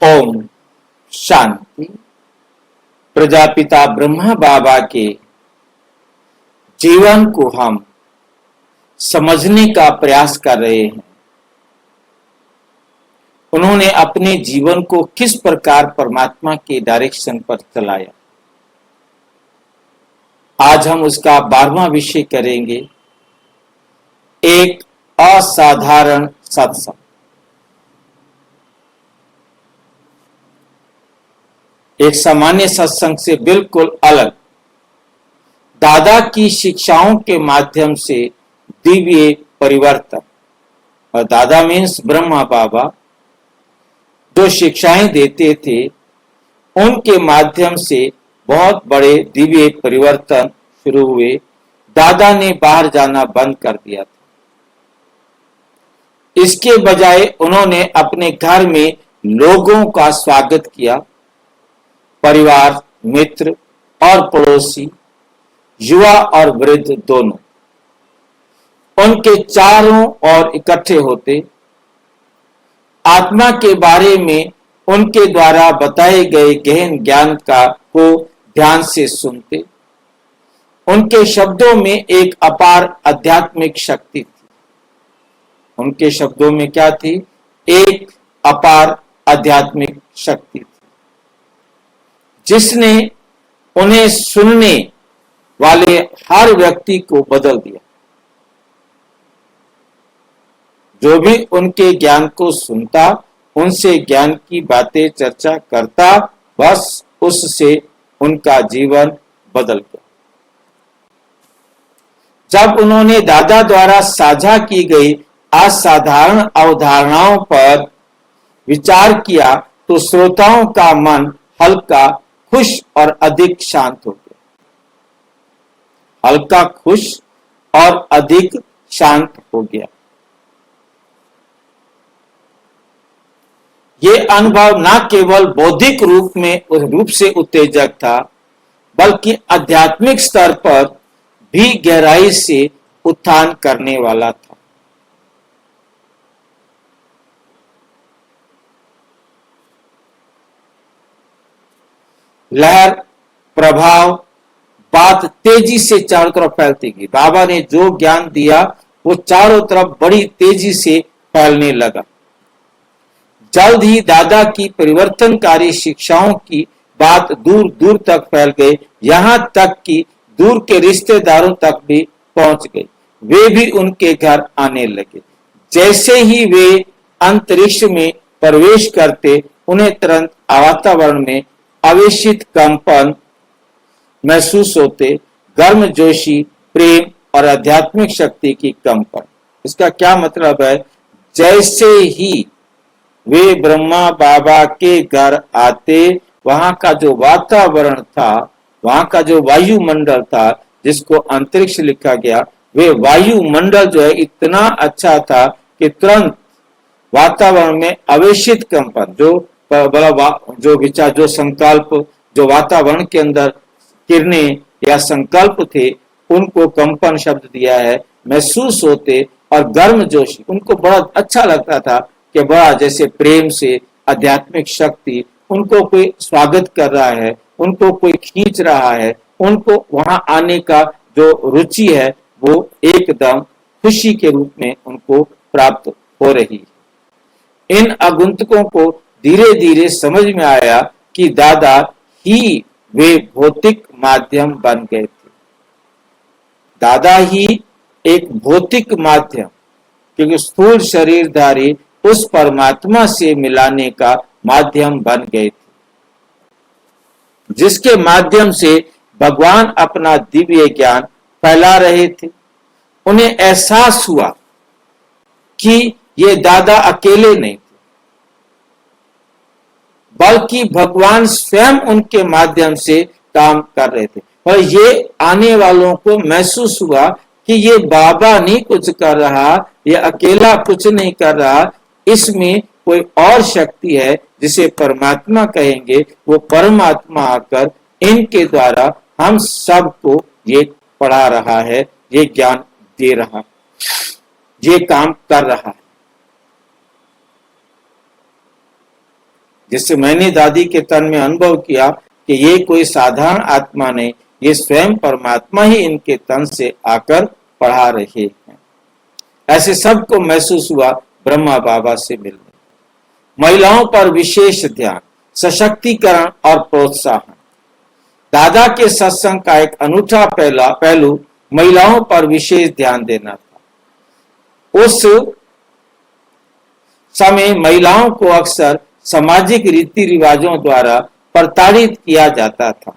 ओम शांति। प्रजापिता ब्रह्मा बाबा के जीवन को हम समझने का प्रयास कर रहे हैं। उन्होंने अपने जीवन को किस प्रकार परमात्मा के डायरेक्शन पर चलाया, आज हम उसका 12वां विषय करेंगे। एक असाधारण सत्संग। एक सामान्य सत्संग से बिल्कुल अलग, दादा की शिक्षाओं के माध्यम से दिव्य परिवर्तन। और दादा मीन्स ब्रह्मा बाबा जो शिक्षाएं देते थे, उनके माध्यम से बहुत बड़े दिव्य परिवर्तन शुरू हुए। दादा ने बाहर जाना बंद कर दिया था। इसके बजाय उन्होंने अपने घर में लोगों का स्वागत किया। परिवार, मित्र और पड़ोसी, युवा और वृद्ध दोनों उनके चारों ओर इकट्ठे होते, आत्मा के बारे में उनके द्वारा बताए गए गहन ज्ञान को ध्यान से सुनते। उनके शब्दों में एक अपार आध्यात्मिक शक्ति थी। उनके शब्दों में क्या थी? एक अपार आध्यात्मिक शक्ति थी, जिसने उन्हें सुनने वाले हर व्यक्ति को बदल दिया। जो भी उनके ज्ञान को सुनता, उनसे ज्ञान की बातें चर्चा करता, बस उससे उनका जीवन बदल गया। जब उन्होंने दादा द्वारा साझा की गई असाधारण अवधारणाओं पर विचार किया, तो श्रोताओं का मन हल्का, खुश और अधिक शांत हो गया। हल्का, खुश और अधिक शांत हो गया। ये अनुभव न केवल बौद्धिक रूप से उत्तेजक था, बल्कि आध्यात्मिक स्तर पर भी गहराई से उत्थान करने वाला था। लहर, प्रभाव, बात तेजी से चारों तरफ फैलती गई। बाबा ने जो ज्ञान दिया वो चारों तरफ बड़ी तेजी से फैलने लगा। जल्द ही दादा की परिवर्तनकारी शिक्षाओं की बात दूर दूर तक फैल गई, यहां तक कि दूर के रिश्तेदारों तक भी पहुंच गई। वे भी उनके घर आने लगे। जैसे ही वे अंतरिक्ष में प्रवेश करते, उन्हें तुरंत वातावरण में आवेशित कंपन महसूस होते, गर्मजोशी, प्रेम और आध्यात्मिक शक्ति की कंपन। इसका क्या मतलब है? जैसे ही वे ब्रह्मा बाबा के घर आते, वहां का जो वातावरण था, वहां का जो वायुमंडल था, जिसको अंतरिक्ष लिखा गया, वे वायुमंडल जो है इतना अच्छा था कि तुरंत वातावरण में आवेशित कंपन, जो विचार, जो संकल्प, जो वातावरण के अंदर किरणें या संकल्प थे, उनको कंपन शब्द दिया है, महसूस होते। और गर्मजोशी, उनको बड़ा अच्छा लगता था कि बड़ा जैसे प्रेम से आध्यात्मिक शक्ति उनको कोई स्वागत कर रहा है, उनको कोई खींच रहा है, उनको वहां आने का जो रुचि है वो एकदम खुशी के रूप में उनको प्राप्त हो रही है। इन आगंतुकों को धीरे धीरे समझ में आया कि दादा ही वे भौतिक माध्यम बन गए थे। दादा ही एक भौतिक माध्यम, क्योंकि स्थूल शरीरधारी उस परमात्मा से मिलाने का माध्यम बन गए थे, जिसके माध्यम से भगवान अपना दिव्य ज्ञान फैला रहे थे। उन्हें एहसास हुआ कि ये दादा अकेले नहीं थे, बल्कि भगवान स्वयं उनके माध्यम से काम कर रहे थे। और ये आने वालों को महसूस हुआ कि ये बाबा नहीं कुछ कर रहा, ये अकेला कुछ नहीं कर रहा, इसमें कोई और शक्ति है जिसे परमात्मा कहेंगे। वो परमात्मा आकर इनके द्वारा हम सबको ये पढ़ा रहा है, ये ज्ञान दे रहा, ये काम कर रहा है। जिससे मैंने दादी के तन में अनुभव किया कि ये कोई साधारण आत्मा नहीं, ये स्वयं परमात्मा ही इनके तन से आकर पढ़ा रहे हैं। ऐसे सबको महसूस हुआ ब्रह्मा बाबा से मिलने। महिलाओं पर विशेष ध्यान, सशक्तिकरण और प्रोत्साहन। दादा के सत्संग का एक अनूठा पहलू महिलाओं पर विशेष ध्यान देना था। उस समय महिलाओं को अक्सर सामाजिक रीति रिवाजों द्वारा प्रताड़ित किया जाता था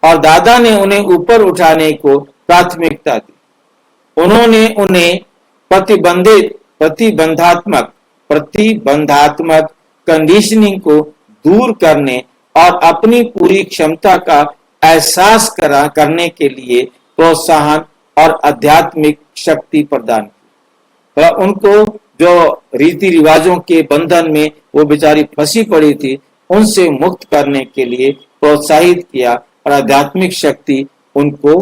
और दादा ने उन्हें ऊपर उठाने को प्राथमिकता दी। उन्होंने उन्हें प्रतिबंधात्मक कंडीशनिंग को दूर करने और अपनी पूरी क्षमता का एहसास करने के लिए प्रोत्साहन और आध्यात्मिक शक्ति प्रदान की। तो उनको जो रीति रिवाजों के बंधन में वो बेचारी फंसी पड़ी थी, उनसे मुक्त करने के लिए प्रोत्साहित किया और आध्यात्मिक शक्ति उनको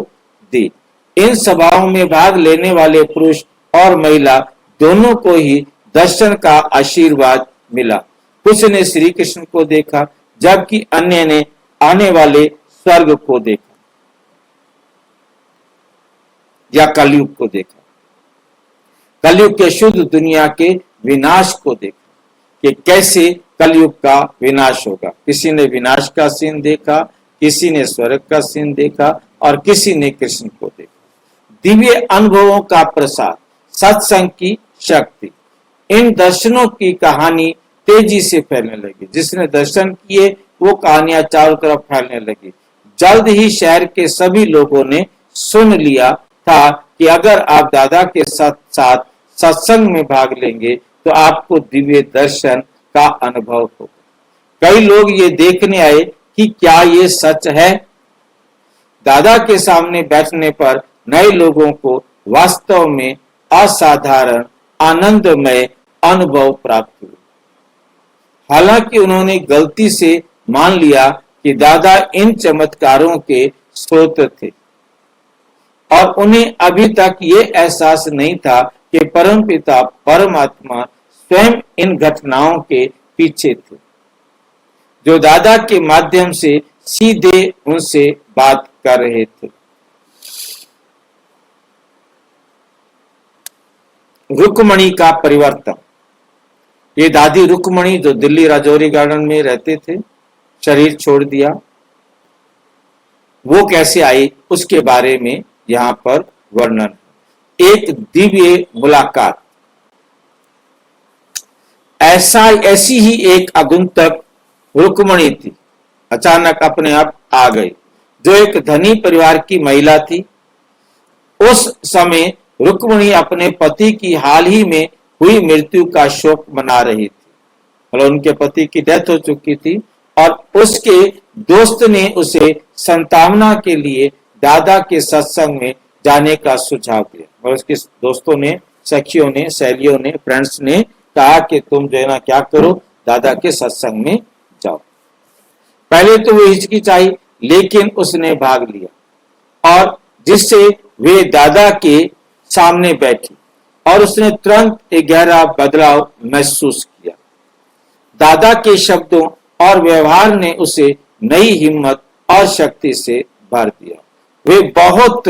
दी। इन सभाओं में भाग लेने वाले पुरुष और महिला दोनों को ही दर्शन का आशीर्वाद मिला। कुछ ने श्री कृष्ण को देखा, जबकि अन्य ने आने वाले स्वर्ग को देखा या कलयुग को देखा। कलयुग के शुद्ध दुनिया के विनाश को देखा कि कैसे कलयुग का विनाश होगा। किसी ने विनाश का सीन देखा, किसी ने स्वर्ग का सीन देखा और किसी ने कृष्ण को देखा। दिव्य अनुभवों का प्रसार, सत्संग की शक्ति। इन दर्शनों की कहानी तेजी से फैलने लगी। जिसने दर्शन किए वो कहानियां चारों तरफ फैलने लगी। जल्द ही शहर के सभी लोगों ने सुन लिया था कि अगर आप दादा के साथ सत्संग में भाग लेंगे तो आपको दिव्य दर्शन का अनुभव होगा। कई लोग ये देखने आए कि क्या ये सच है। दादा के सामने बैठने पर नए लोगों को वास्तव में असाधारण आनंदमय अनुभव प्राप्त हुए। हालांकि उन्होंने गलती से मान लिया कि दादा इन चमत्कारों के स्रोत थे और उन्हें अभी तक ये एहसास नहीं था कि परमपिता परमात्मा स्वयं इन घटनाओं के पीछे थे, जो दादा के माध्यम से सीधे उनसे बात कर रहे थे। रुक्मणी का परिवर्तन। ये दादी रुक्मणी जो दिल्ली राजौरी गार्डन में रहते थे, शरीर छोड़ दिया, वो कैसे आई उसके बारे में यहाँ पर वर्णन। एक दिव्य मुलाकात। ऐसी ही एक आगंतुक रुक्मणी थी, अचानक अपने आप आ गई, जो एक धनी परिवार की महिला थी। उस समय रुक्मणी अपने पति की हाल ही में हुई मृत्यु का शोक मना रही थी। मतलब उनके पति की डेथ हो चुकी थी और उसके दोस्त ने उसे संतावना के लिए दादा के सत्संग में जाने का सुझाव दिया। और उसके दोस्तों ने, सखियों ने, सहेलियों ने, फ्रेंड्स ने कहा कि तुम जो है ना क्या करो, दादा के सत्संग में जाओ। पहले तो वो हिचकिचाई, लेकिन उसने भाग लिया और जिससे वे दादा के सामने बैठी और उसने तुरंत एक गहरा बदलाव महसूस किया। दादा के शब्दों और व्यवहार ने उसे नई हिम्मत और शक्ति से भर दिया। वे बहुत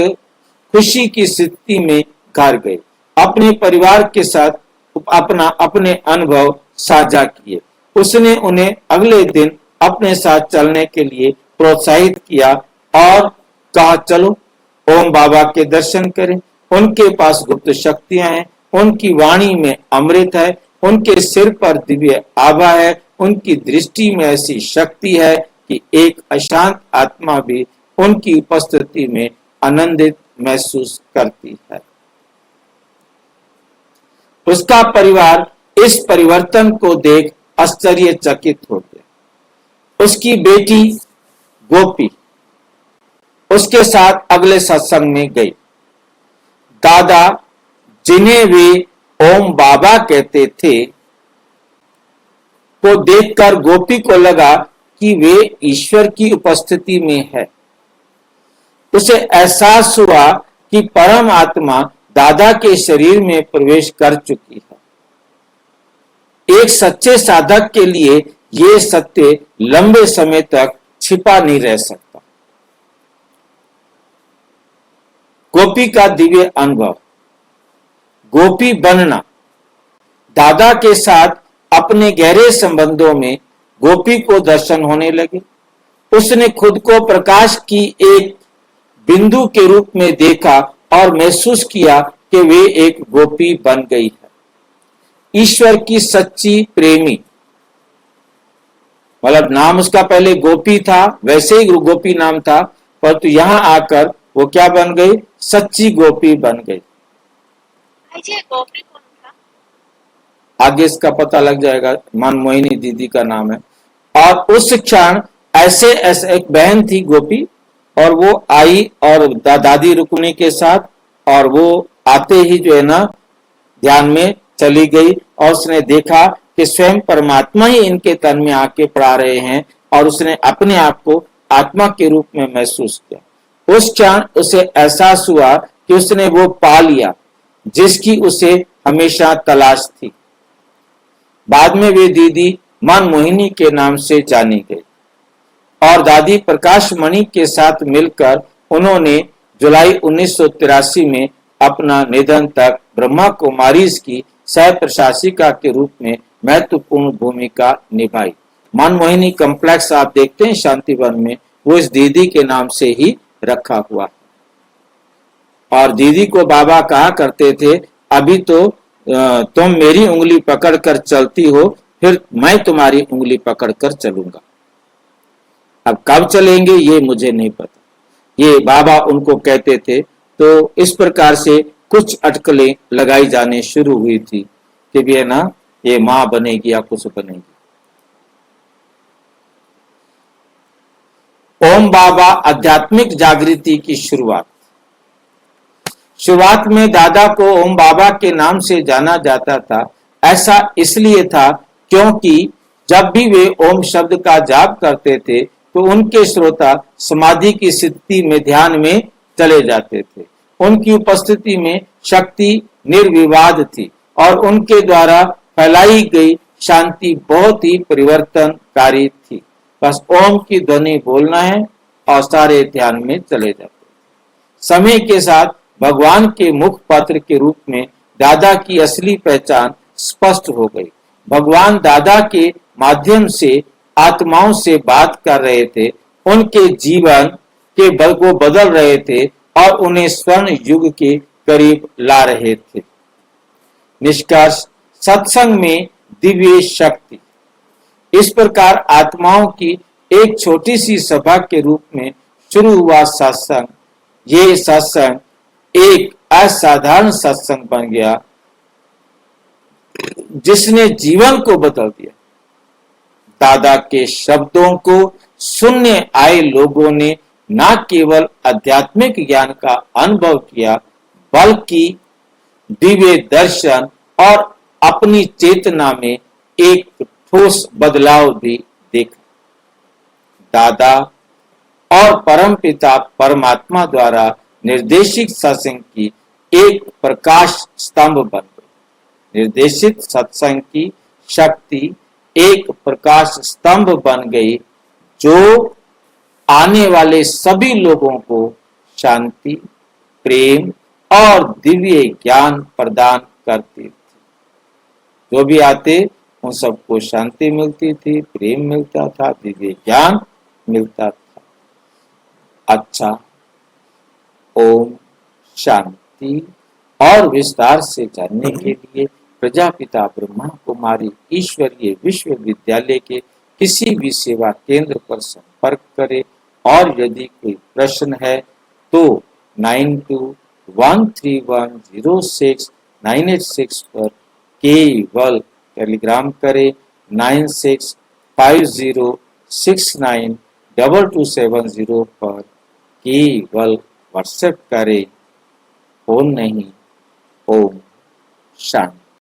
खुशी की स्थिति में घर गए, अपने परिवार के साथ अपने अनुभव साझा किए। उसने उन्हें अगले दिन अपने साथ चलने के लिए प्रोत्साहित किया और कहा, चलो ओम बाबा के दर्शन करें। उनके पास गुप्त शक्तियां हैं, उनकी वाणी में अमृत है, उनके सिर पर दिव्य आभा है, उनकी दृष्टि में ऐसी शक्ति है कि एक अशांत आत्मा भी उनकी उपस्थिति में आनंदित महसूस करती है। उसका परिवार इस परिवर्तन को देख आश्चर्यचकित हो गया। उसकी बेटी गोपी उसके साथ अगले सत्संग में गई। दादा, जिन्हें वे ओम बाबा कहते थे, को देखकर गोपी को लगा कि वे ईश्वर की उपस्थिति में है। उसे एहसास हुआ कि परम आत्मा दादा के शरीर में प्रवेश कर चुकी है। एक सच्चे साधक के लिए ये सत्य लंबे समय तक छिपा नहीं रह सकता। गोपी का दिव्य अनुभव। गोपी बनना। दादा के साथ अपने गहरे संबंधों में गोपी को दर्शन होने लगे। उसने खुद को प्रकाश की एक बिंदु के रूप में देखा और महसूस किया कि वे एक गोपी बन गई है। ईश्वर की सच्ची प्रेमी, मतलब नाम उसका पहले गोपी था, वैसे ही गोपी नाम था, परंतु यहां आकर वो क्या बन गई? सच्ची गोपी बन गई। गोपी कौन था? आगे इसका पता लग जाएगा। मनमोहिनी दीदी का नाम है। और उस क्षण ऐसे एक बहन थी गोपी, और वो आई और दादी रुक्मिणी के साथ, और वो आते ही जो है ना ध्यान में चली गई और उसने देखा कि स्वयं परमात्मा ही इनके तन में आके पड़ा रहे हैं, और उसने अपने आप को आत्मा के रूप में महसूस किया। उस क्षण उसे एहसास हुआ कि उसने वो पा लिया जिसकी उसे हमेशा तलाश थी। बाद में वे दीदी मनमोहिनी के नाम से जानी गई और दादी प्रकाश मणि के साथ मिलकर उन्होंने जुलाई 1983 में अपना निधन तक ब्रह्मा कुमारीज की सह प्रशासिका के रूप में महत्वपूर्ण भूमिका निभाई। मनमोहिनी कॉम्प्लेक्स आप देखते हैं शांतिवन में, वो इस दीदी के नाम से ही रखा हुआ। और दीदी को बाबा कहा करते थे, अभी तो तुम मेरी उंगली पकड़कर चलती हो, फिर मैं तुम्हारी उंगली पकड़कर चलूंगा। अब कब चलेंगे ये मुझे नहीं पता, ये बाबा उनको कहते थे। तो इस प्रकार से कुछ अटकलें लगाई जाने शुरू हुई थी कि भी है ना ये माँ बनेगी या कुछ बनेगी। ओम बाबा आध्यात्मिक जागृति की शुरुआत। शुरुआत में दादा को ओम बाबा के नाम से जाना जाता था। ऐसा इसलिए था क्योंकि जब भी वे ओम शब्द का जाप करते थे तो उनके श्रोता समाधि की स्थिति में ध्यान में चले जाते थे। उनकी उपस्थिति में शक्ति निर्विवाद थी और उनके द्वारा फैलाई गई शांति बहुत ही परिवर्तनकारी थी। बस ओम की ध्वनि बोलना है और सारे ध्यान में चले जाते। समय के साथ भगवान के मुख पत्र के रूप में दादा की असली पहचान स्पष्ट हो गई। भगवान दादा के माध्यम से आत्माओं से बात कर रहे थे, उनके जीवन के बल को बदल रहे थे और उन्हें स्वर्ण युग के करीब ला रहे थे। निष्कर्ष, सत्संग में दिव्य शक्ति। इस प्रकार आत्माओं की एक छोटी सी सभा के रूप में शुरू हुआ सत्संग, ये सत्संग एक असाधारण सत्संग बन गया जिसने जीवन को बदल दिया। दादा के शब्दों को सुनने आए लोगों ने न केवल आध्यात्मिक ज्ञान का अनुभव किया बल्कि दिव्य दर्शन और अपनी चेतना में एक ठोस बदलाव भी देखा। दादा और परमपिता परमात्मा द्वारा निर्देशित सत्संग की एक प्रकाश स्तंभ बन गई। निर्देशित सत्संग की शक्ति एक प्रकाश स्तंभ बन गई जो आने वाले सभी लोगों को शांति, प्रेम और दिव्य ज्ञान प्रदान करती थी। जो भी आते उन सबको शांति मिलती थी, प्रेम मिलता था, दिव्य ज्ञान मिलता था। अच्छा, ओम शांति। और विस्तार से जानने के लिए प्रजापिता ब्रह्मा कुमारी ईश्वरीय विश्वविद्यालय के किसी भी सेवा केंद्र पर संपर्क करें और यदि कोई प्रश्न है तो 9213106986 पर केवल टेलीग्राम करें। 9650692270 पर केवल व्हाट्सएप करें, फोन नहीं। ओम शांति।